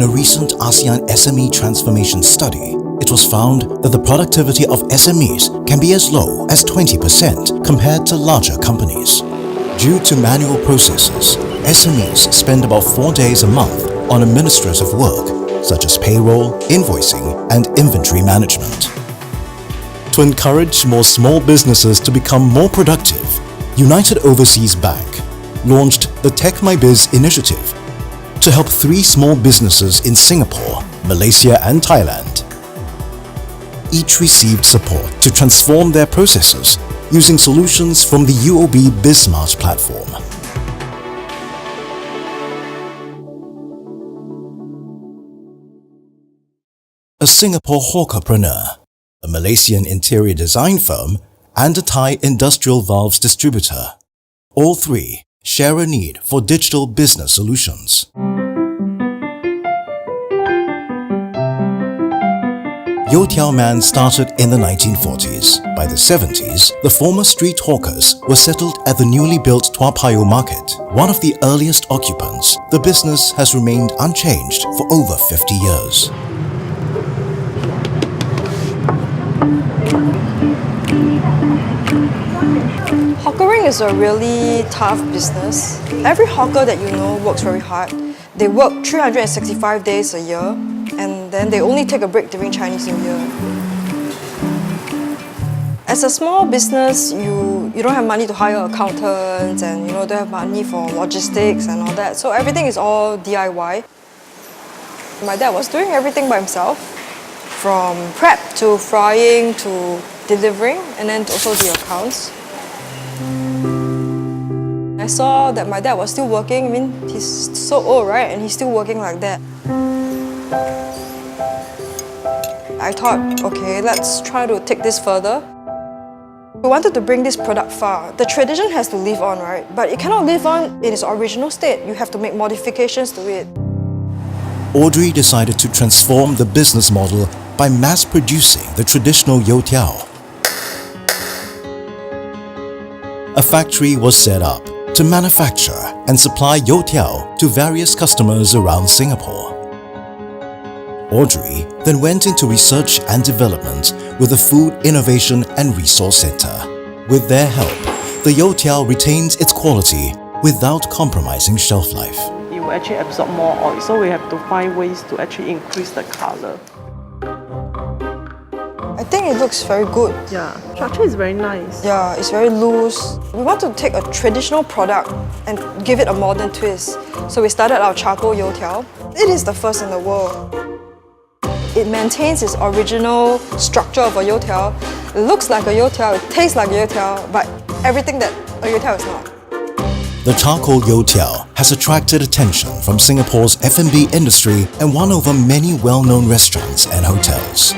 In a recent ASEAN SME transformation study, it was found that the productivity of SMEs can be as low as 20% compared to larger companies. Due to manual processes, SMEs spend about 4 days a month on administrative work, such as payroll, invoicing, and inventory management. To encourage more small businesses to become more productive, United Overseas Bank launched the Tech My Biz initiative to help 3 small businesses in Singapore, Malaysia, and Thailand. Each received support to transform their processes using solutions from the UOB BizSmart platform. A Singapore hawkerpreneur, a Malaysian interior design firm, and a Thai industrial valves distributor. All 3 share a need for digital business solutions. Youtiao Man started in the 1940s. By the 70s, the former street hawkers were settled at the newly built Tua Payoh market. One of the earliest occupants, the business has remained unchanged for over 50 years. Hawkering is a really tough business. Every hawker that you know works very hard. They work 365 days a year, and then they only take a break during Chinese New Year. As a small business, you don't have money to hire accountants, and don't have money for logistics and all that. So everything is all DIY. My dad was doing everything by himself, from prep to frying to delivering, and then also the accounts. I saw that my dad was still working. I mean, he's so old, right? And he's still working like that. I thought, okay, let's try to take this further. We wanted to bring this product far. The tradition has to live on, right? But it cannot live on in its original state. You have to make modifications to it. Audrey decided to transform the business model by mass-producing the traditional youtiao. A factory was set up to manufacture and supply youtiao to various customers around Singapore. Audrey then went into research and development with the Food Innovation and Resource Center. With their help, the youtiao retains its quality without compromising shelf life. It will actually absorb more oil, so we have to find ways to actually increase the color. I think it looks very good. Yeah, structure is very nice. Yeah, it's very loose. We want to take a traditional product and give it a modern twist. So we started our charcoal youtiao. It is the first in the world. It maintains its original structure of a youtiao. It looks like a youtiao, it tastes like a youtiao, but everything that a youtiao is not. The charcoal youtiao has attracted attention from Singapore's F&B industry and won over many well-known restaurants and hotels.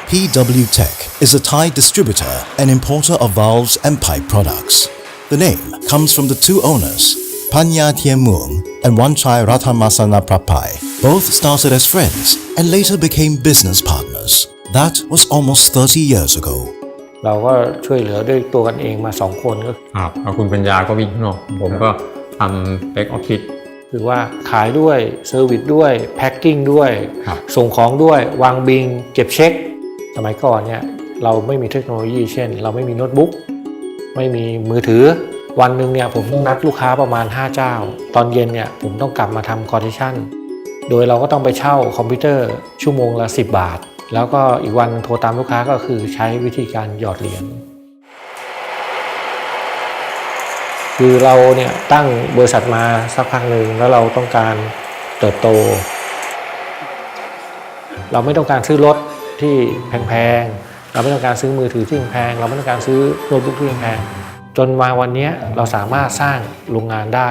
PW Tech is a Thai distributor and importer of valves and pipe products. The name comes from the 2 owners, Panya Thien Muang and Wanchai Rathamasana Prapai. Both started as friends and later became business partners. That was almost 30 years ago. เราก็ช่วยเหลือด้วยตัวกันเองมา2 คนก็ครับคุณปัญญาก็วิ่งข้างนอกผมก็ทำแบ็กออฟฟิศคือว่าขายด้วยเซอร์วิสด้วยแพ็คกิ้งด้วยส่งของด้วยวางบิลเก็บเช็คสมัยก่อนเนี่ยเราไม่มีเทคโนโลยีเช่นเราไม่มีโน้ตบุ๊กไม่มีมือถือวันหนึ่งเนี่ยผมต้องนัดลูกค้าประมาณ5 เจ้าตอนเย็นเนี่ยผมต้องกลับมาทำคอร์ดิชั่นโดยเราก็ต้องไปเช่าคอมพิวเตอร์ชั่วโมงละ10 บาทแล้วก็อีกวันโทรตามลูกค้าก็คือใช้วิธีการหยอดเหรียญคือเราเนี่ยตั้งบริษัทมาสักพักหนึ่งแล้วเราต้องการเติบโตเราไม่ต้องการซื้อรถที่แพงๆเราไม่ต้องการซื้อมือถือที่แพงเราไม่ต้องการซื้อโน้ตบุ๊กที่แพงจนมาวันนี้เราสามารถสร้างโรงงานได้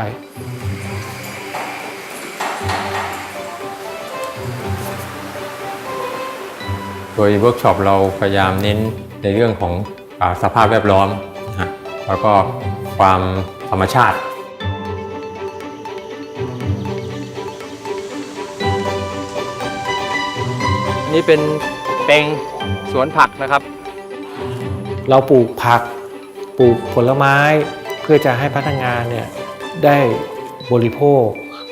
โดยเวิร์กช็อปเราพยายามเน้นในเรื่องของสภาพแวดล้อมนะฮะแล้วก็ความธรรมชาตินี่เป็นเป็ง สวนผักนะครับ เราปลูกผักปลูกผลไม้เพื่อจะให้พนักงานเนี่ยได้บริโภค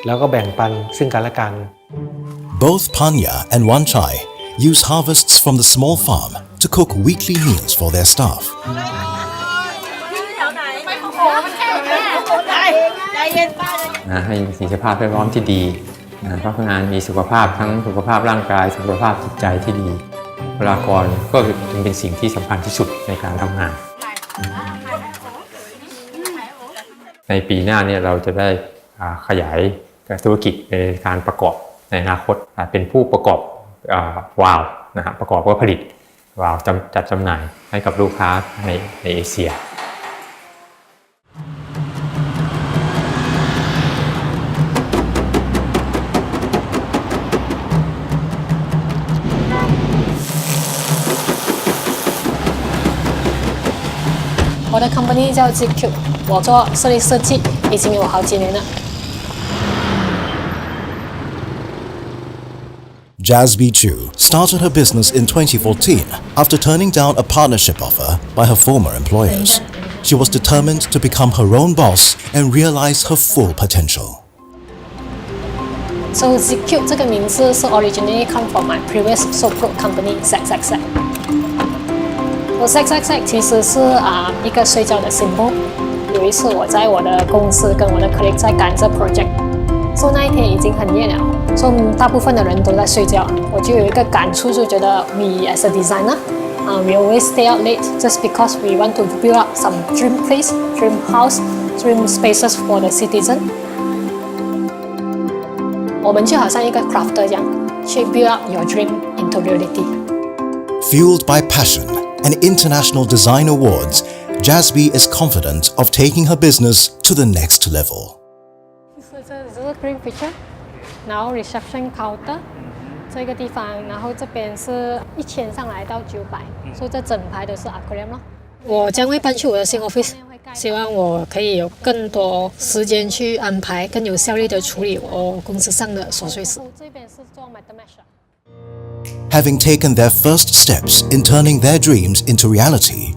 แล้วก็แบ่งปันซึ่งกันและกัน Both Panya and Wanchai use harvests from the small farm to cook weekly meals for their staff. ให้มีสภาพแวดล้อมที่ดีพนักงานมีสุขภาพทั้งสุขภาพร่างกายสุขภาพจิตใจที่ดีบุคลากรก็เป็นสิ่งที่สำคัญที่สุดในการทำงานในปีหน้าเนี่ยเราจะได้ขยายธุรกิจในการประกอบในอนาคตเป็นผู้ประกอบวาล์วนะครับประกอบก็ผลิตวาล์วจัดจำหน่ายให้กับลูกค้าในเอเชีย我的 company 叫 GQ， 我做室内设计已经有好几年了。Jasby Chu started her business in 2014 after turning down a partnership offer by her former employers. She was determined to become her own boss and realize her full potential. So GQ 这个名字是 originally come from my previous soap group company ZZZ。ZZZ 其实是一个睡觉的 symbol。有一次我在我的公司跟我的 colleague 在赶这 project， so 那一天已经很夜了， so 大部分的人都在睡觉，我就有一个感触，就觉得 we as a designer, we always stay out late just because we want to build up some dream place, dream house, dream spaces for the citizen。 我们就好像一个 crafter 这样，去 build up your dream into reality。 Fueled by passion and international design awards, Jasby is confident of taking her business to the next level. This is green picture. Now reception counter 这个地方，然后这边是1000上来到900，所以这整排都是 aquarium 咯。我将会搬去我的新 office， 希望我可以有更多时间去安排，更有效率的处理我公司上的琐碎事。这边是做 Having taken their first steps in turning their dreams into reality,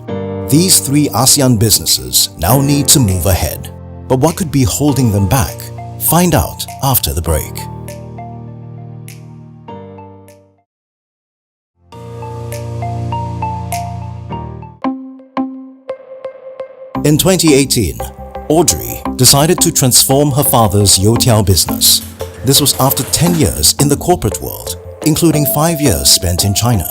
these 3 ASEAN businesses now need to move ahead. But what could be holding them back? Find out after the break. In 2018, Audrey decided to transform her father's youtiao business. This was after 10 years in the corporate world, including 5 years spent in China.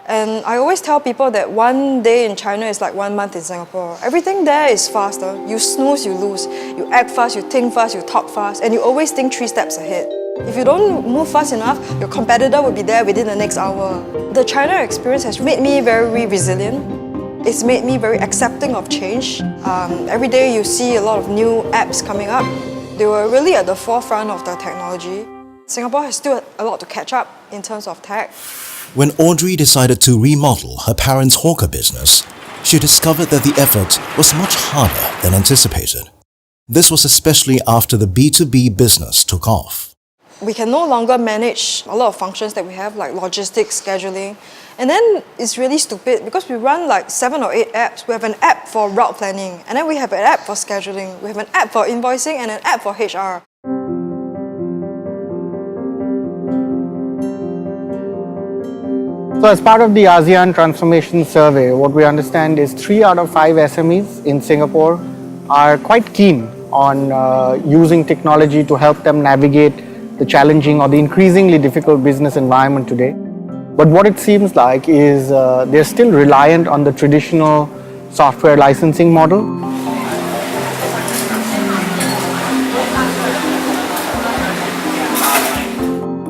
And I always tell people that one day in China is like 1 month in Singapore. Everything there is faster. You snooze, you lose. You act fast, you think fast, you talk fast, and you always think 3 steps ahead. If you don't move fast enough, your competitor will be there within the next hour. The China experience has made me very resilient. It's made me very accepting of change. Every day you see a lot of new apps coming up. They were really at the forefront of the technology. Singapore has still a lot to catch up in terms of tech. When Audrey decided to remodel her parents' hawker business, she discovered that the effort was much harder than anticipated. This was especially after the B2B business took off. We can no longer manage a lot of functions that we have, like logistics, scheduling. And then it's really stupid because we run like 7 or 8 apps. We have an app for route planning, and then we have an app for scheduling. We have an app for invoicing and an app for HR. So as part of the ASEAN Transformation Survey, what we understand is 3 out of 5 SMEs in Singapore are quite keen on using technology to help them navigate the challenging or the increasingly difficult business environment today. But what it seems like is they're still reliant on the traditional software licensing model.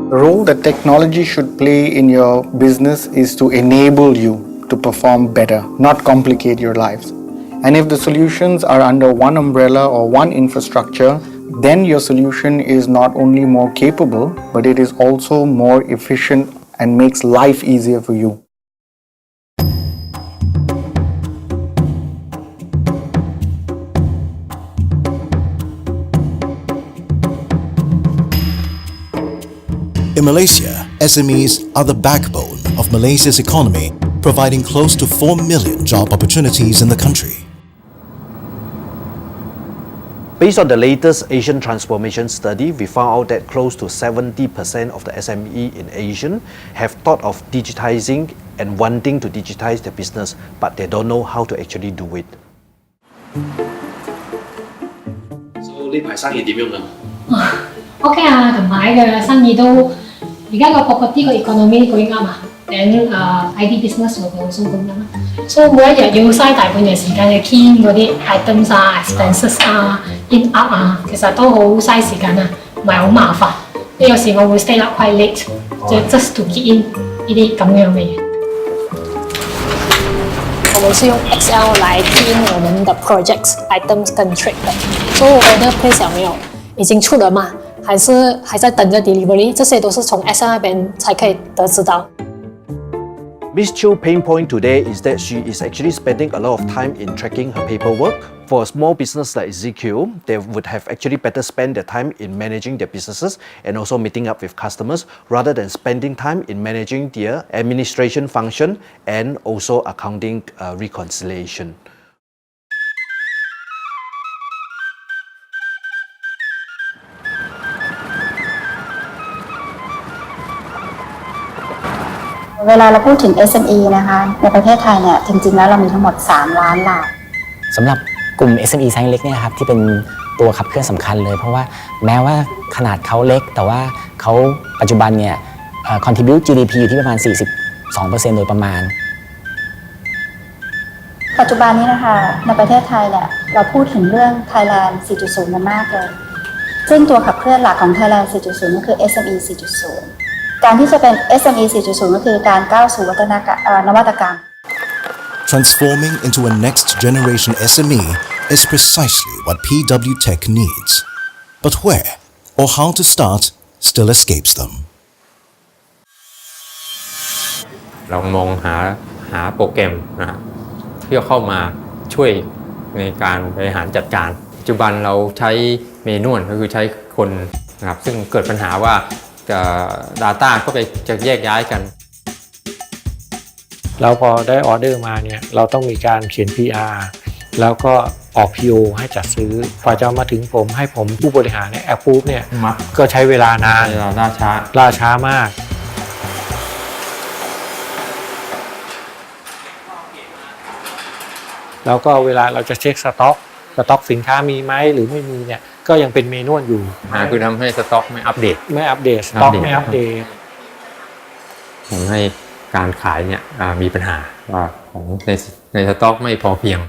The role that technology should play in your business is to enable you to perform better, not complicate your lives. And if the solutions are under one umbrella or one infrastructure, then your solution is not only more capable, but it is also more efficient and makes life easier for you. In Malaysia, SMEs are the backbone of Malaysia's economy, providing close to 4 million job opportunities in the country. Based on the latest Asian transformation study, we found out that close to 70% of the SME in Asian have thought of digitizing and wanting to digitize their business, but they don't know how to actually do it. So 呢排生意點樣啊？ OK 啊，近排嘅生意都而家個 property 個 economy going up 啊，等ID business 會好鬆咁啦。所以每一日要嘥大半日時間去 key 嗰啲 items 啊、expenses 啊、in up 啊，其實都好嘥時間啊，唔係好麻煩。有時我會 stay up quite late，就 just to key in 呢啲咁樣嘅嘢。我們是用 Excel 來 key in 我們的 projects items 跟 trade 的，所以我的 place 有沒有已經出了嘛？還是還在等着 delivery， 這些都是從 Excel 那邊才可以得知到。Miss Chio's pain point today is that she is actually spending a lot of time in tracking her paperwork. For a small business like ZQ, they would have actually better spend their time in managing their businesses and also meeting up with customers rather than spending time in managing their administration function and also accounting reconciliation. When we talk about SME นะคะในประเทศไทยเนี่ยจริงๆแล้วเรามีทั้งหมด3 ล้านราย สำหรับกลุ่ม SME ไซส์เล็กเนี่ยครับที่เป็นตัวขับเคลื่อนสำคัญเลยเพราะว่าแม้ว่าขนาดเขาเล็กแต่ว่าเขาปัจจุบันเนี่ย contribute GDP อยู่ที่ประมาณ 42% โดยประมาณปัจจุบันนี้นะคะในประเทศไทยเนี่ยเราพูดถึงเรื่อง Thailand 4.0 กันมากเลยซึ่งตัวขับเคลื่อนหลักของ Thailand 4.0 ก็คือ SME 4.0 การที่จะเป็น SME 4.0 ก็คือการก้าวสู่นวัตกรรม Transforming into a next generation SME is precisely what PW Tech needs. But where or how to start still escapes them. เรามองหาโปรแกรมนะฮะเพื่อเข้ามาช่วยในการบริหารจัดการปัจจุบันเราใช้เมนูก็คือใช้คนนะครับซึ่งเกิดปัญหาว่าData ก็ไปจะแยกย้ายกันเราพอได้ออเดอร์มาเนี่ยเราต้องมีการเขียน PR แล้วก็ออก PO ให้จัดซื้อกว่าจะมาถึงผมให้ผมผู้บริหารเนี่ย approve เนี่ยก็ใช้เวลานานล่าช้ามากแล้วก็เวลาเราจะเช็คสต็อกสินค้ามีไหมหรือไม่มีเนี่ยก็ยังเป็นเมนูอยู่คือทำให้สต็อกไม่อัปเดตสต็อกไม่อัปเดตทำให้การขายเนี่ยมีปัญหาว่าของในสต็อกไม่พอเพียง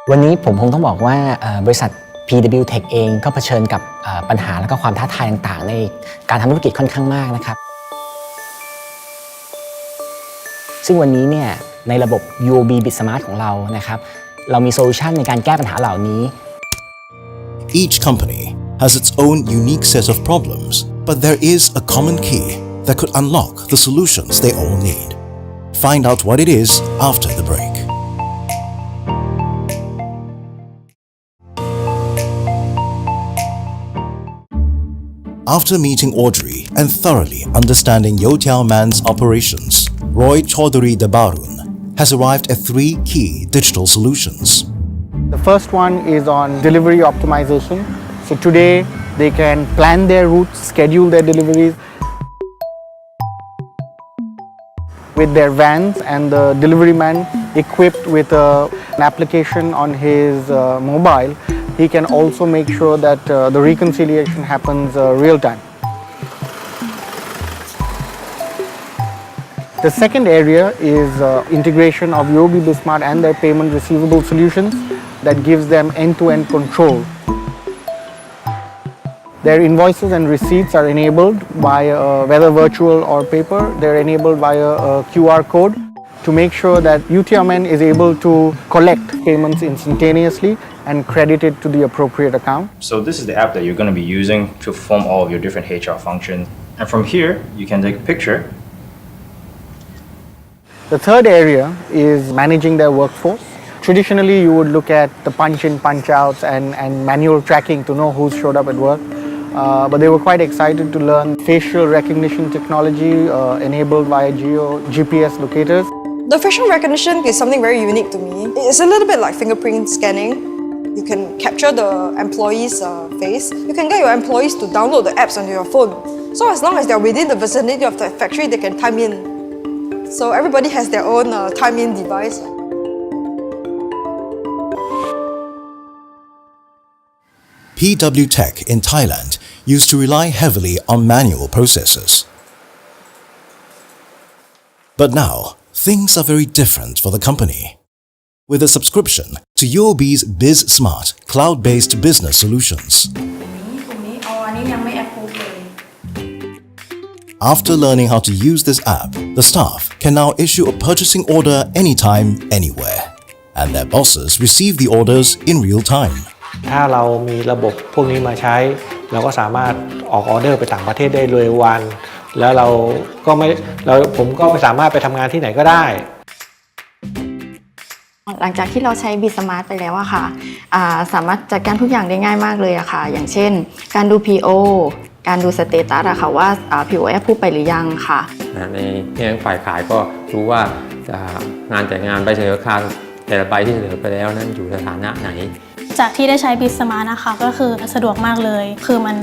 วันนี้ผมคงต้องบอกว่าบริษัท PW Tech เองก็เผชิญกับปัญหาและก็ความท้าทายต่างๆในการทำธุรกิจค่อนข้างมากนะครับซึ่งวันนี้เนี่ยในระบบ UOB BizSmart ของเรานะครับเรามีโซลูชันในการแก้ปัญหาเหล่านี้ Each company has its own unique set of problems, but there is a common key that could unlock the solutions they all need. Find out what it is after the break. After meeting Audrey and thoroughly understanding Youtiao Man's operations, Roy Chaudhary Dabarun has arrived at 3 key digital solutions. The first one is on delivery optimization. So today they can plan their routes, schedule their deliveries with their vans, and the delivery man equipped with an application on his mobile, he can also make sure that the reconciliation happens real time. The second area is integration of UOB BizSmart and their payment receivable solutions that gives them end-to-end control. Their invoices and receipts are enabled by whether virtual or paper. They're enabled via a QR code to make sure that UTMN is able to collect payments instantaneously and credit it to the appropriate account. So this is the app that you're going to be using to perform all of your different HR functions. And from here, you can take a picture. The third area is managing their workforce. Traditionally, you would look at the punch-in, punch-outs and manual tracking to know who's showed up at work. but they were quite excited to learn facial recognition technology enabled via GPS locators. The facial recognition is something very unique to me. It's a little bit like fingerprint scanning. You can capture the employee's face. You can get your employees to download the apps onto your phone. So as long as they're within the vicinity of the factory, they can time in. So everybody has their own time-in device. PW Tech in Thailand used to rely heavily on manual processes. But now, things are very different for the company. With a subscription to UOB's BizSmart cloud-based business solutions. After learning how to use this app, the staff can now issue a purchasing order anytime, anywhere. And their bosses receive the orders in real time. ถ้าเรามีระบบพวกนี้มาใช้เราก็สามารถออกออเดอร์ไปต่างประเทศได้เลยวันแล้วผมก็ไม่สามารถไปทำงานที่ไหนก็ได้ หลังจากที่เราใช้ BizSmart ไปแล้วอะค่ะสามารถจัดการทุกอย่างได้ง่ายมากเลยอะค่ะอย่างเช่นการดู PO การดูสเตตัสอะค่ะว่า PO แอปพูดไปหรือยังค่ะในเรื่องฝ่ายขายก็รู้ว่างานแต่งงานใบเสนอราคาแต่ละใบที่เสนอไปแล้วนั้นอยู่สถานะไหนจากที่ได้ใช้ BizSmart นะคะก็คือสะดวกมากเลยคือมัน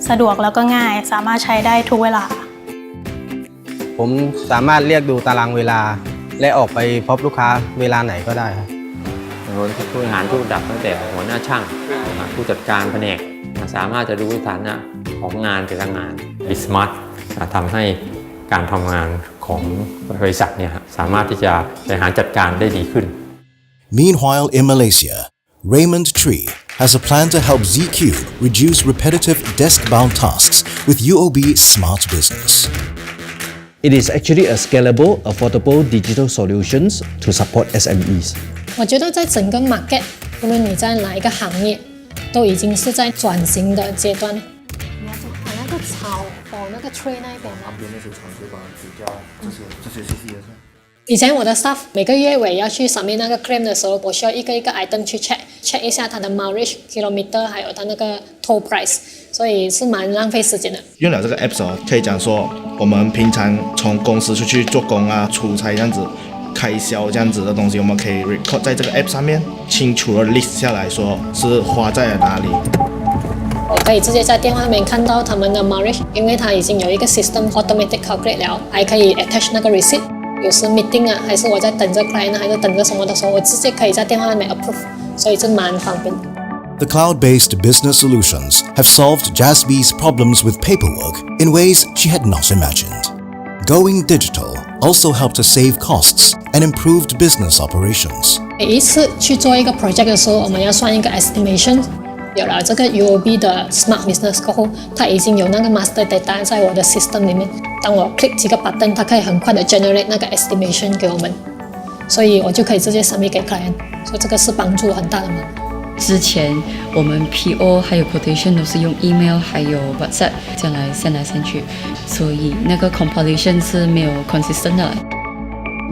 สะดวกแล้วก็ง่ายสามารถใช้ได้ทุกเวลาผมสามารถเรียกดูตารางเวลาและออกไปพบลูกค้าเวลาไหนก็ได้ครับผู้บริหารทุกระดับตั้งแต่หัวหน้าช่างผู้จัดการแผนกสามารถจะรู้สถานะของงานแต่ละงาน BizSmart ทำให้การทำงานของบริษัทเนี่ยสามารถที่จะบริหารจัดการได้ดีขึ้น Meanwhile, in Malaysia, Raymond Tree has a plan to help ZQ reduce repetitive desk-bound tasks with UOB Smart Business. It is actually a scalable, affordable digital solutions to support SMEs. 我觉得在整个 market， 无论你在哪一个行业，都已经是在转型的阶段。你要怎么把那个草那个 tray 那一边吗？旁边那些长直板、支架，这些细节是。以前我的 staff 每个月尾要去submit那个 claim 的时候，我需要一个一个 item 去 check 一下它的 mileage kilometer， 还有它那个 toll price， 所以是蛮浪费时间的。用了这个 app 可以讲说，我们平常从公司出去做工啊、出差这样子，开销这样子的东西，我们可以 record 在这个 app 上面，清楚的 list 下来说是花在了哪里。我可以直接在电话那边看到他们的 mileage， 因为它已经有一个 system automatic calculate 了，还可以 attach 那个 receipt。有时 meeting 啊，还是我在等着 client 还是等着什么的时候，我直接可以在电话那边 approve， 所以这蛮方便的。The cloud-based business solutions have solved Jasby's problems with paperwork in ways she had not imagined. Going digital also helped her save costs and improved business operations. 每一次去做一个 project 的时候，我们要算一个 estimation。有了这个 UOB 的 Smart Business 过后，它已经有那个 master data 在我的 system 里面。当我 click 几个 button， 它可以很快的 generate 那个 estimation 给我们，所以我就可以直接 submit 给 client， 所以这个是帮助很大的忙。之前我们 PO 还有 quotation 都是用 email 还有 WhatsApp 这样来 send 来 send 去，所以那个 compilation 是没有 consistent 的。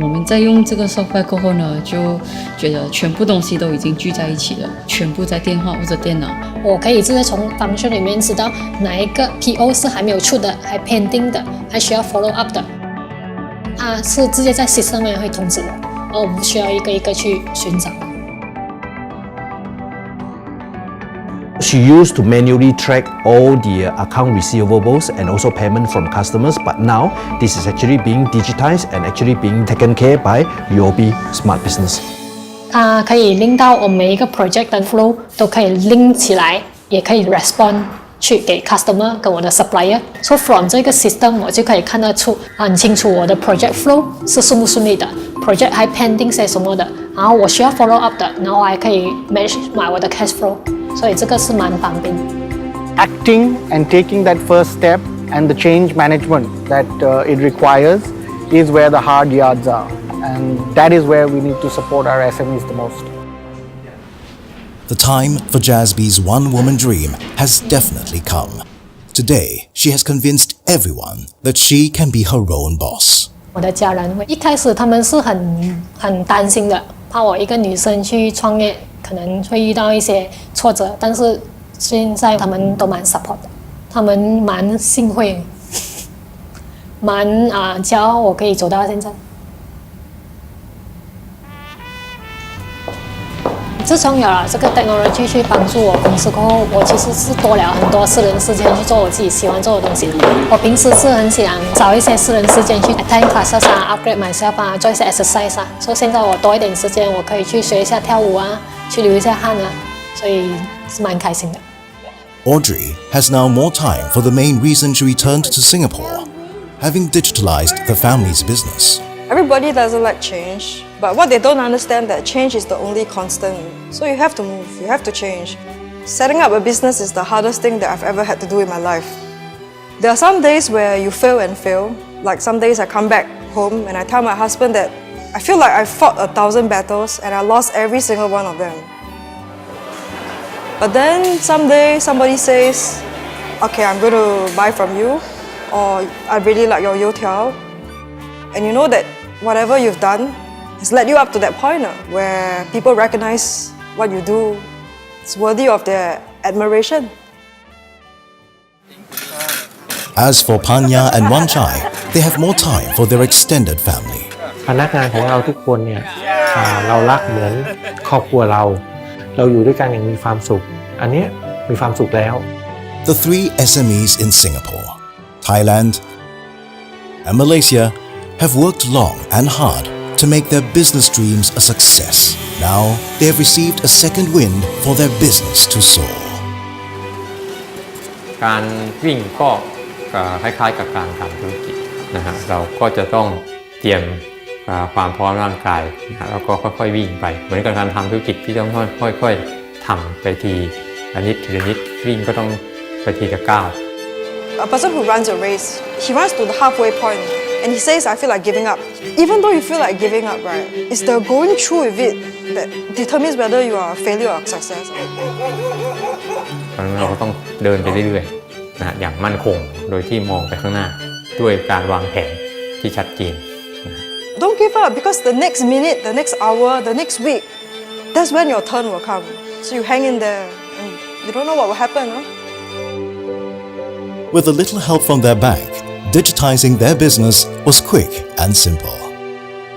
我们在用这个 software 过后呢，就觉得全部东西都已经聚在一起了，全部在电话或者电脑。我可以直接从 function 里面知道哪一个 PO 是还没有出的，还 pending 的，还需要 follow up 的。它是直接在 system 上面会通知我，而我不需要一个一个去寻找。She used to manually track all the account receivables and also payment from customers, but now this is actually being digitized and actually being taken care by UOB Smart Business. 它可以 link 到我每一个 project 的 flow 都可以 link 起来，也可以 respond 去给 customer 跟我的 supplier。So from 这个 system 我就可以看得出很清楚我的 project flow 是顺不顺利的 ，project 还 pending 些什么的，然后我需要 follow up 的，然后我还可以 manage 我的 cash flow。所以这个是蛮方便的。Acting and taking that first step and the change management that it requires is where the hard yards are, and that is where we need to support our SMEs the most. The time for Jasby's one-woman dream has definitely come. Today, she has convinced everyone that she can be her own boss. 我的家人一开始他们是很担心的，怕我一个女生去创业。可能会遇到一些挫折，但是现在他们都蛮 support 的，他们蛮幸会，蛮骄傲我可以走到现在。自从有了这个 technology 去帮助我公司过后，我其实是多了很多私人时间去做我自己喜欢做的东西。我平时是很想找一些私人时间去 attend classes upgrade myself 做一些 exercise 所以现在我多一点时间，我可以去学一下跳舞去流一下汗所以是蛮开心的。Audrey has now more time for the main reason she returned to Singapore, having digitalized the family's business. Everybody doesn't like change, but what they don't understand that change is the only constant. So you have to move, you have to change. Setting up a business is the hardest thing that I've ever had to do in my life. There are some days where you fail and fail. Like some days I come back home and I tell my husband that I feel like I fought 1,000 battles and I lost every single one of them. But then someday somebody says, okay, I'm going to buy from you, or I really like your youtiao. And you know that whatever you've done has led you up to that point where people recognize what you do. It's worthy of their admiration. As for Panya and Wan Chai, they have more time for their extended family. พนักงานของเราทุกคนเนี่ยเรารักเหมือนครอบครัวเราอยู่ด้วยกันอย่างมีความสุขอันนี้มีความสุขแล้ว The three SMEs in Singapore, Thailand, and Malaysia have worked long and hard to make their business dreams a success. Now they have received a second wind for their business to soar. การวิ่งก็คล้ายๆกับการทำธุรกิจนะฮะเราก็จะต้องเตรียมความพร้อมร่างกายนะแล้วก็ค่อยๆวิ่งไปเหมือนกับการทำธุรกิจที่ต้องค่อยๆทำไปทีละนิดทีละนิดวิ่งก็ต้องไปทีละก้าว A person who runs a race, he runs to the halfway point and he says, I feel like giving up. Even though you feel like giving up, right, it's the going through with it that determines whether you are a failure or a success. เพราะฉะนั้นเราก็ต้องเดินไปเรื่อยๆนะอย่างมั่นคงโดยที่มองไปข้างหน้าด้วยการวางแผนที่ชัดเจน Don't give up because the next minute, the next hour, the next week, that's when your turn will come. So you hang in there and you don't know what will happen. With a little help from their bank, digitizing their business was quick and simple.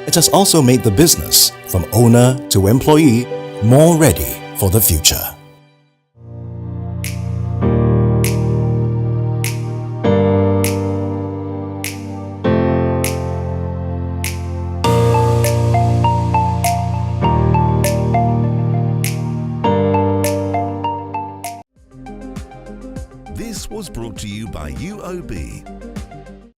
It has also made the business, from owner to employee, more ready for the future. This was brought to you by UOB,